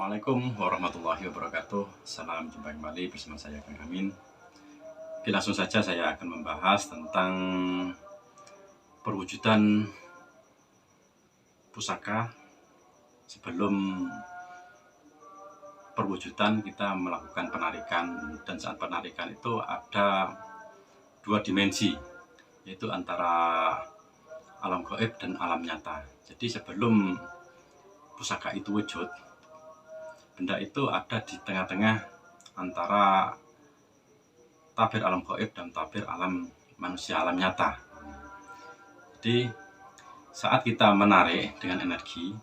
Assalamualaikum warahmatullahi wabarakatuh. Salam jumpa kembali bersama saya Kang Amin. Oke, langsung saja saya akan membahas tentang perwujudan pusaka. Sebelum perwujudan kita melakukan penarikan, dan saat penarikan itu ada dua dimensi, yaitu antara alam gaib dan alam nyata. Jadi sebelum pusaka itu wujud, benda itu ada di tengah-tengah antara tabir alam gaib dan tabir alam manusia, alam nyata. Jadi saat kita menarik dengan energi,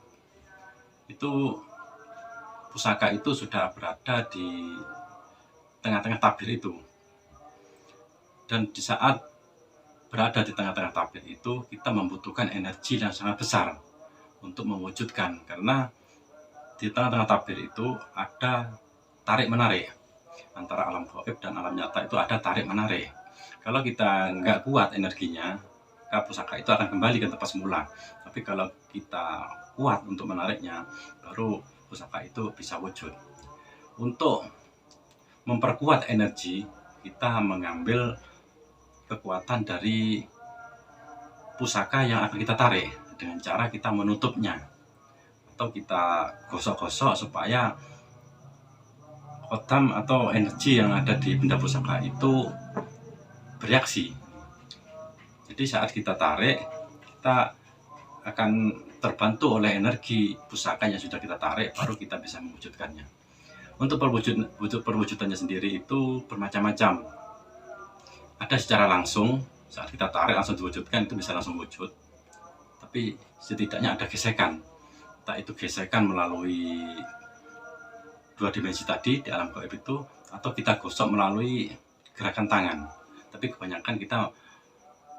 itu pusaka itu sudah berada di tengah-tengah tabir itu. Dan di saat berada di tengah-tengah tabir itu, kita membutuhkan energi yang sangat besar untuk mewujudkan, karena di tengah-tengah tabir itu ada tarik-menarik antara alam gaib dan alam nyata. Itu ada tarik-menarik. Kalau kita nggak kuat energinya, pusaka itu akan kembali ke tempat semula. Tapi kalau kita kuat untuk menariknya, baru pusaka itu bisa wujud. Untuk memperkuat energi, kita mengambil kekuatan dari pusaka yang akan kita tarik dengan cara kita menutupnya, atau kita gosok-gosok supaya kodam atau energi yang ada di benda pusaka itu bereaksi. Jadi saat kita tarik, kita akan terbantu oleh energi pusaka yang sudah kita tarik, baru kita bisa mewujudkannya. Untuk perwujudannya sendiri itu bermacam-macam. Ada secara langsung, saat kita tarik langsung diwujudkan, itu bisa langsung wujud. Tapi setidaknya ada gesekan. Itu gesekan melalui dua dimensi tadi di alam gaib itu, atau kita gosok melalui gerakan tangan. Tapi kebanyakan kita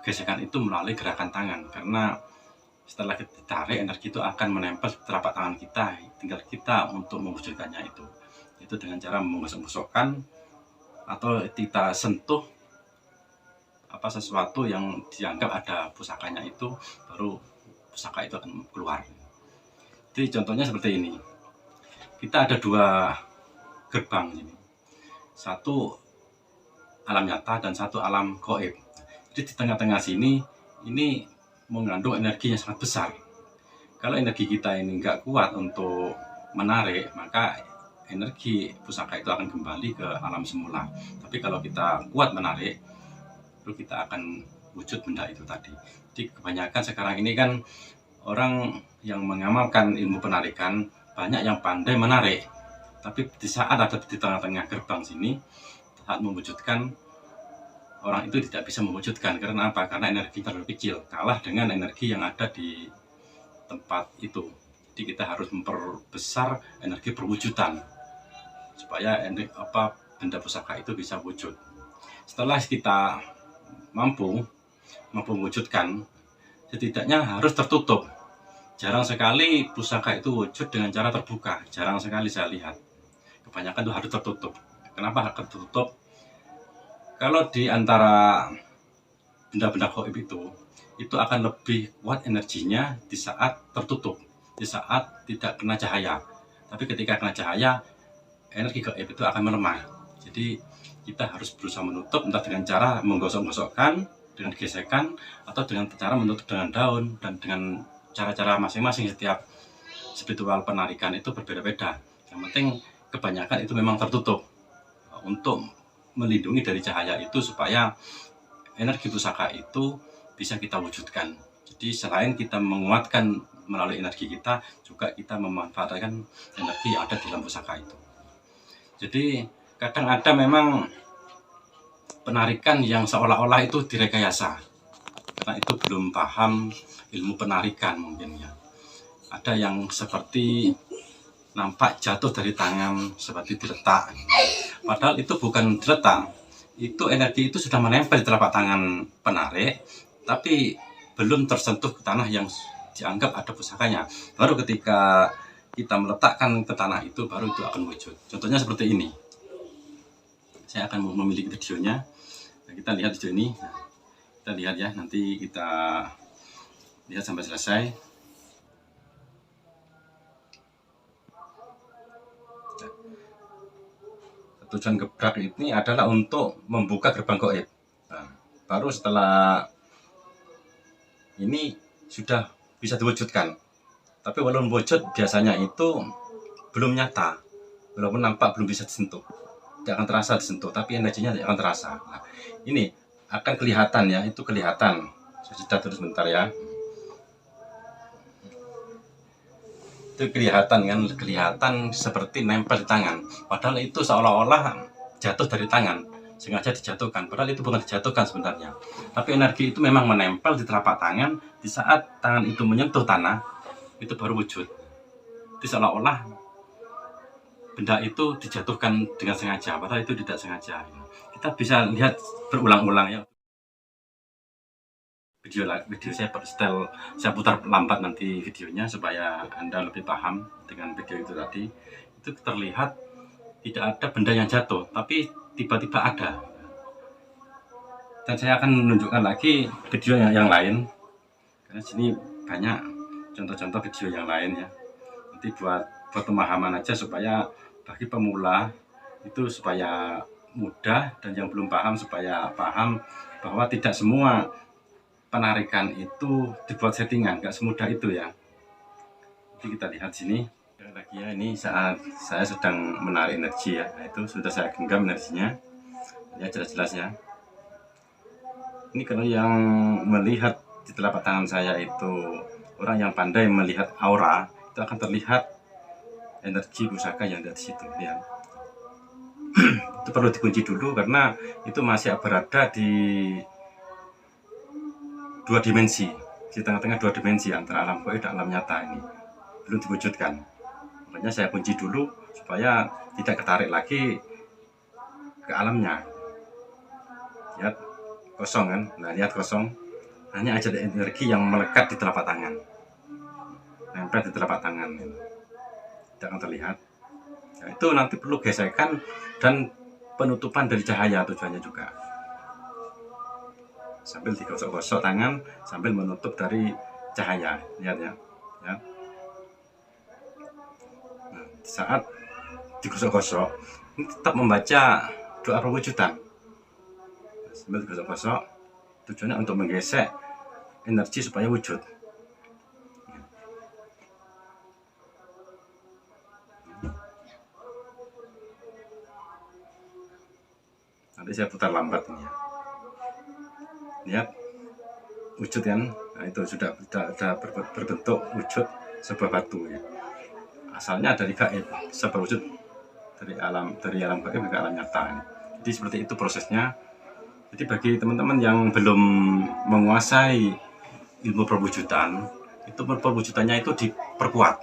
gesekan itu melalui gerakan tangan, karena setelah kita tarik, energi itu akan menempel di telapak tangan kita. Tinggal kita untuk mewujudkannya itu dengan cara menggosok-gosokkan atau kita sentuh sesuatu yang dianggap ada pusakanya, itu baru pusaka itu akan keluar. Jadi contohnya seperti ini. Kita ada dua gerbang ini. Satu alam nyata dan satu alam gaib. Jadi di tengah-tengah sini ini mengandung energi yang sangat besar. Kalau energi kita ini nggak kuat untuk menarik, maka energi pusaka itu akan kembali ke alam semula. Tapi kalau kita kuat menarik, lalu kita akan wujud benda itu tadi. Jadi kebanyakan sekarang ini kan orang yang mengamalkan ilmu penarikan banyak yang pandai menarik, tapi di saat ada di tengah-tengah gerbang sini, saat mewujudkan, orang itu tidak bisa mewujudkan. Karena apa? Karena energi terlalu kecil, kalah dengan energi yang ada di tempat itu. Jadi kita harus memperbesar energi perwujudan supaya benda pusaka itu bisa wujud. Setelah kita mampu mewujudkan, setidaknya harus tertutup. Jarang sekali pusaka itu wujud dengan cara terbuka. Jarang sekali saya lihat. Kebanyakan itu harus tertutup. Kenapa harus tertutup? Kalau di antara benda-benda gaib itu akan lebih kuat energinya di saat tertutup, di saat tidak kena cahaya. Tapi ketika kena cahaya, energi gaib itu akan melemah. Jadi kita harus berusaha menutup, entah dengan cara menggosok-gosokkan, dengan gesekan, atau dengan cara menutup dengan daun. Dan dengan cara-cara masing-masing, setiap spiritual penarikan itu berbeda-beda. Yang penting kebanyakan itu memang tertutup untuk melindungi dari cahaya itu, supaya energi pusaka itu bisa kita wujudkan. Jadi selain kita menguatkan melalui energi kita, juga kita memanfaatkan energi yang ada di dalam pusaka itu. Jadi kadang ada memang penarikan yang seolah-olah itu direkayasa, karena itu belum paham ilmu penarikan mungkin ya. Ada yang seperti nampak jatuh dari tangan, seperti diletak. Padahal itu bukan diletak, itu energi itu sudah menempel di telapak tangan penarik, tapi belum tersentuh ke tanah yang dianggap ada pusakanya. Baru ketika kita meletakkan ke tanah itu, baru itu akan wujud. Contohnya seperti ini. Saya akan memiliki videonya. Nah, kita lihat video ini. Kita lihat ya, nanti kita lihat sampai selesai. tujuan gebrak ini adalah untuk membuka gerbang gaib. Nah, baru setelah ini sudah bisa diwujudkan. Tapi walaupun wujud biasanya itu belum nyata, walaupun nampak belum bisa disentuh, tidak akan terasa disentuh, tapi energinya tidak akan terasa. Nah, ini akan kelihatan ya, itu kelihatan. Sudah terus bentar ya. Itu kelihatan kan, kelihatan seperti nempel di tangan. Padahal itu seolah-olah jatuh dari tangan, sengaja dijatuhkan. Padahal itu bukan dijatuhkan sebenarnya. Tapi energi itu memang menempel di telapak tangan. Di saat tangan itu menyentuh tanah, itu baru wujud. Itu seolah-olah benda itu dijatuhkan dengan sengaja, padahal itu tidak sengaja. Kita bisa lihat berulang-ulang ya. Video saya putar lambat nanti videonya supaya Anda lebih paham dengan video itu tadi. Itu terlihat tidak ada benda yang jatuh, tapi tiba-tiba ada. Dan saya akan menunjukkan lagi video yang lain, karena sini banyak contoh-contoh video yang lain ya. Nanti buat pemahaman aja, supaya bagi pemula itu supaya mudah, dan yang belum paham supaya paham bahwa tidak semua penarikan itu dibuat settingan, nggak semudah itu ya. Jadi kita lihat sini lagi ya, ini saat saya sedang menarik energi ya. Nah, itu sudah saya genggam energinya ya, jelas-jelas ya. Ini kalau yang melihat di telapak tangan saya itu orang yang pandai melihat aura, itu akan terlihat energi pusaka yang ada di situ ya. Itu perlu dikunci dulu karena itu masih berada di dua dimensi, di tengah-tengah dua dimensi antara alam gaib dan alam nyata. Ini belum diwujudkan, makanya saya kunci dulu supaya tidak ketarik lagi ke alamnya. Lihat kosong kan, nah lihat kosong, hanya aja energi yang melekat di telapak tangan, nempel di telapak tangan, tidak akan terlihat. Nah, itu nanti perlu gesekan dan penutupan dari cahaya tujuannya juga, sambil digosok-gosok tangan sambil menutup dari cahaya. Lihat ya, ya. Nah, saat digosok-gosok ini tetap membaca doa perwujudan sambil digosok-gosok, tujuannya untuk menggesek energi supaya wujud. Nanti saya putar lambat ini ya. Lihat wujud kan, nah itu sudah berbentuk wujud sebuah batu ya. Asalnya dari gaib, bisa berwujud dari alam gaib ke alam nyata ini. Jadi seperti itu prosesnya. Jadi bagi teman-teman yang belum menguasai ilmu perwujudan, itu perwujudannya itu diperkuat,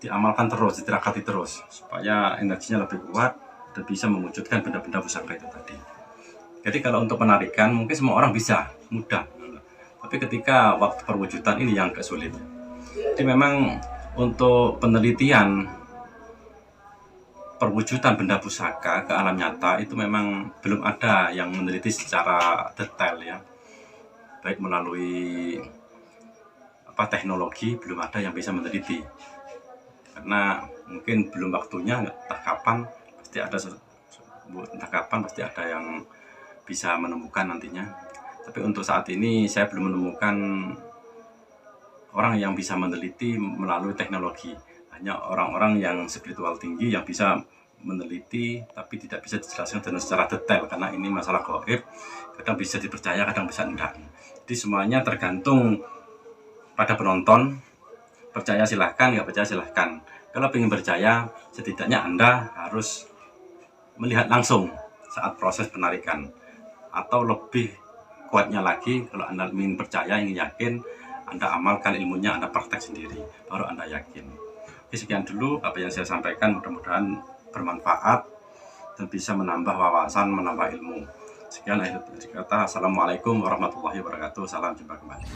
diamalkan terus, ditirakati terus supaya energinya lebih kuat dan bisa mewujudkan benda-benda pusaka itu tadi. Jadi kalau untuk penarikan mungkin semua orang bisa, mudah. Tapi ketika waktu perwujudan ini yang agak sulit. Jadi memang untuk penelitian perwujudan benda pusaka ke alam nyata itu memang belum ada yang meneliti secara detail ya. Baik melalui teknologi, belum ada yang bisa meneliti. Karena mungkin belum waktunya, entah kapan pasti ada yang bisa menemukan nantinya. Tapi untuk saat ini saya belum menemukan orang yang bisa meneliti melalui teknologi. Hanya orang-orang yang spiritual tinggi yang bisa meneliti, tapi tidak bisa dijelaskan dengan secara detail karena ini masalah gaib. Kadang bisa dipercaya, kadang bisa enggak. Jadi semuanya tergantung pada penonton. Percaya silahkan, nggak percaya silahkan. Kalau ingin percaya, setidaknya Anda harus melihat langsung saat proses penarikan. Atau lebih kuatnya lagi, kalau Anda ingin percaya, ingin yakin, Anda amalkan ilmunya, Anda praktek sendiri, baru Anda yakin. Oke, sekian dulu apa yang saya sampaikan, mudah-mudahan bermanfaat dan bisa menambah wawasan, menambah ilmu. Sekian akhir kata. Assalamualaikum warahmatullahi wabarakatuh. Salam jumpa kembali.